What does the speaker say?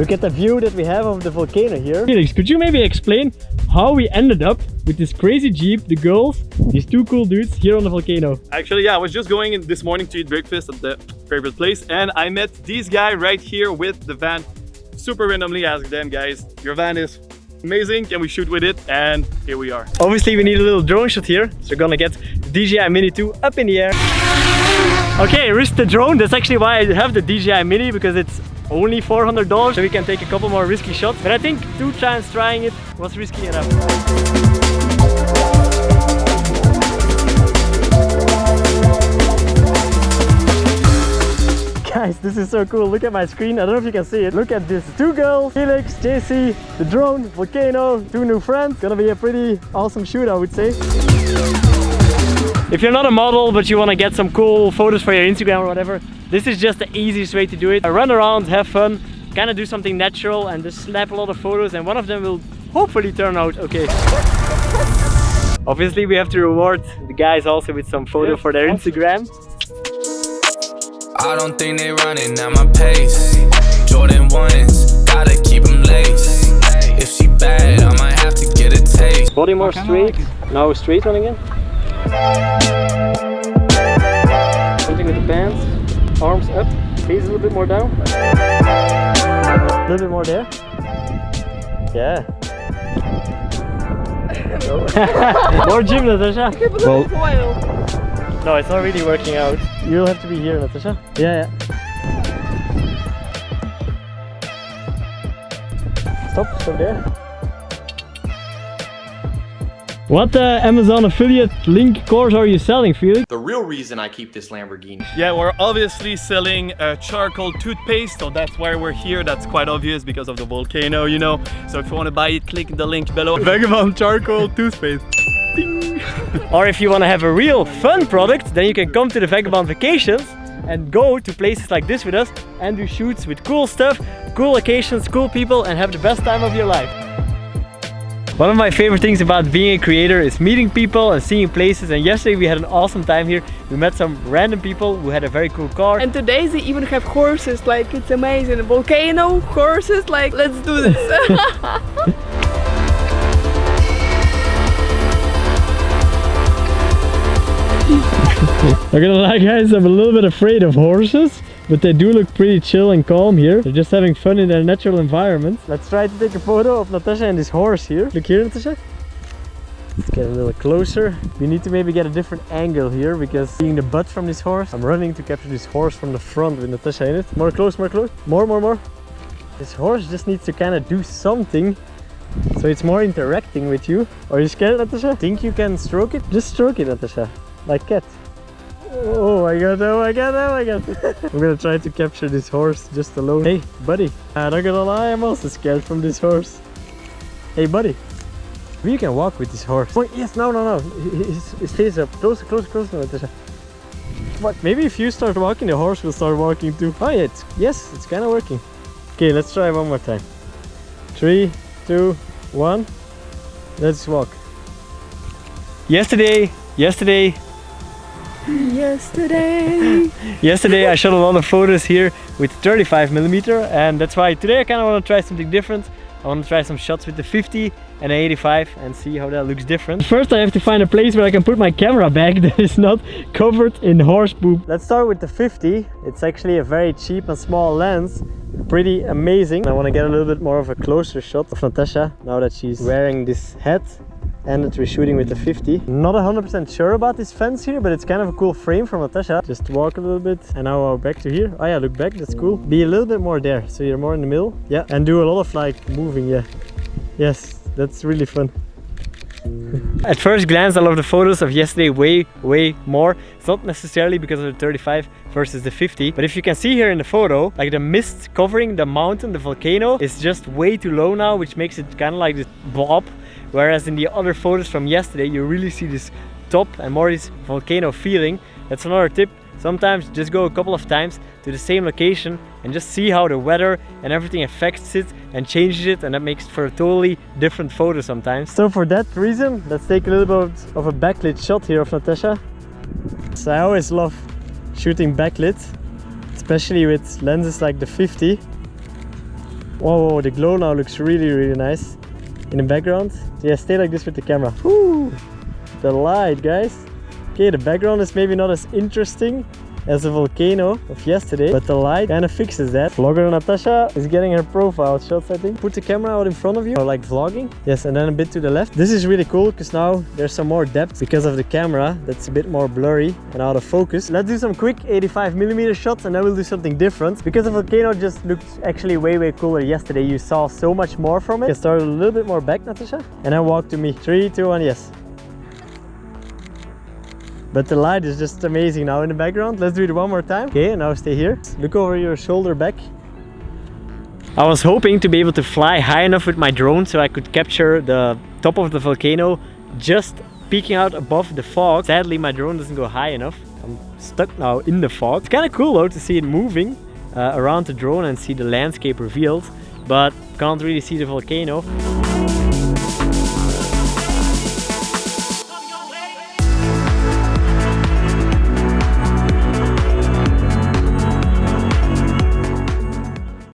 Look at the view that we have of the volcano here. Felix, could you maybe explain how we ended up with this crazy Jeep, the girls, these two cool dudes here on the volcano? Actually, yeah, I was just going in this morning to eat breakfast at the favorite place, and I met this guy right here with the van. Super randomly asked them, guys, your van is amazing, can we shoot with it? And here we are. Obviously we need a little drone shot here, so we're gonna get the Dji Mini 2 up in the air. Okay, risk the drone. That's actually why I have the Dji Mini, because it's only $400, so we can take a couple more risky shots. But I think 2 times trying it was risky enough. Guys, this is so cool. Look at my screen. I don't know if you can see it. Look at this. 2 girls, Felix, JC, the drone, volcano, 2 new friends. Gonna be a pretty awesome shoot, I would say. If you're not a model, but you want to get some cool photos for your Instagram or whatever, this is just the easiest way to do it. Run around, have fun, kind of do something natural and just snap a lot of photos, and one of them will hopefully turn out okay. Obviously, we have to reward the guys also with some photo for their Instagram. I don't think they running at my pace. Jordan 1s, gotta keep them laced. If she bad, I might have to get a taste. Body more straight. Now straight one again. Something with the pants. Arms up. Face a little bit more down. A little bit more there. Yeah. More gym, Natasha. Well, no, it's not really working out. You'll have to be here, Natasha. Yeah. Stop there. What Amazon affiliate link course are you selling, Felix? The real reason I keep this Lamborghini. Yeah, we're obviously selling charcoal toothpaste, so that's why we're here. That's quite obvious because of the volcano, you know. So if you want to buy it, click the link below. Vagabond charcoal toothpaste. Or if you want to have a real fun product, then you can come to the Vagabond vacations and go to places like this with us and do shoots with cool stuff, cool locations, cool people, and have the best time of your life. One of my favorite things about being a creator is meeting people and seeing places, and yesterday we had an awesome time here. We met some random people who had a very cool car. And today they even have horses, like it's amazing. A volcano, horses, like let's do this. Not gonna lie guys, I'm a little bit afraid of horses, but they do look pretty chill and calm here. They're just having fun in their natural environment. Let's try to take a photo of Natasha and this horse here. Look here, Natasha. Let's get a little closer. We need to maybe get a different angle here, because seeing the butt from this horse, I'm running to capture this horse from the front with Natasha in it. More close, more close. More. This horse just needs to kind of do something, so it's more interacting with you. Are you scared, Natasha? Think you can stroke it? Just stroke it, Natasha. Like cat. Oh my god. I'm gonna try to capture this horse just alone. Hey, buddy. I'm not gonna lie, I'm also scared from this horse. Hey, buddy. Maybe you can walk with this horse. Oh, yes, no. His face up. Closer, Natasha. What? Maybe if you start walking, the horse will start walking too. Oh, yeah, yes, it's kind of working. Okay, let's try one more time. 3, 2, 1. Let's walk. Yesterday I shot a lot of photos here with 35mm, and that's why today I kind of want to try something different. I want to try some shots with the 50 and the 85 and see how that looks different. First I have to find a place where I can put my camera bag that is not covered in horse poop. Let's start with the 50. It's actually a very cheap and small lens. Pretty amazing. I want to get a little bit more of a closer shot of Natasha now that she's wearing this hat and that we're shooting with the 50. Not 100% sure about this fence here, but it's kind of a cool frame from Natasha. Just walk a little bit and now back to here. Oh yeah, look back, that's cool. Be a little bit more there, so you're more in the middle. Yeah, and do a lot of like moving, yeah. Yes, that's really fun. At first glance, I love the photos of yesterday way more. It's not necessarily because of the 35 versus the 50, but if you can see here in the photo, like the mist covering the mountain, the volcano, is just way too low now, which makes it kind of like this blob. Whereas in the other photos from yesterday, you really see this top and more this volcano feeling. That's another tip. Sometimes just go a couple of times to the same location and just see how the weather and everything affects it and changes it, and that makes for a totally different photo sometimes. So for that reason, let's take a little bit of a backlit shot here of Natasha. So I always love shooting backlit, especially with lenses like the 50. Whoa, the glow now looks really nice in the background. So yeah, stay like this with the camera. Woo! The light, guys. Okay, the background is maybe not as interesting as the volcano of yesterday, but the light kind of fixes that. Vlogger Natasha is getting her profile shots, I think. Put the camera out in front of you, or like vlogging. Yes, and then a bit to the left. This is really cool because now there's some more depth because of the camera that's a bit more blurry and out of focus. Let's do some quick 85mm shots and then we'll do something different. Because the volcano just looked actually way cooler yesterday. You saw so much more from it. You can start a little bit more back, Natasha, and then walk to me. 3, 2, 1, yes. But the light is just amazing now in the background. Let's do it one more time. Okay, now stay here. Look over your shoulder back. I was hoping to be able to fly high enough with my drone so I could capture the top of the volcano just peeking out above the fog. Sadly, my drone doesn't go high enough. I'm stuck now in the fog. It's kind of cool though to see it moving around the drone and see the landscape revealed, but can't really see the volcano.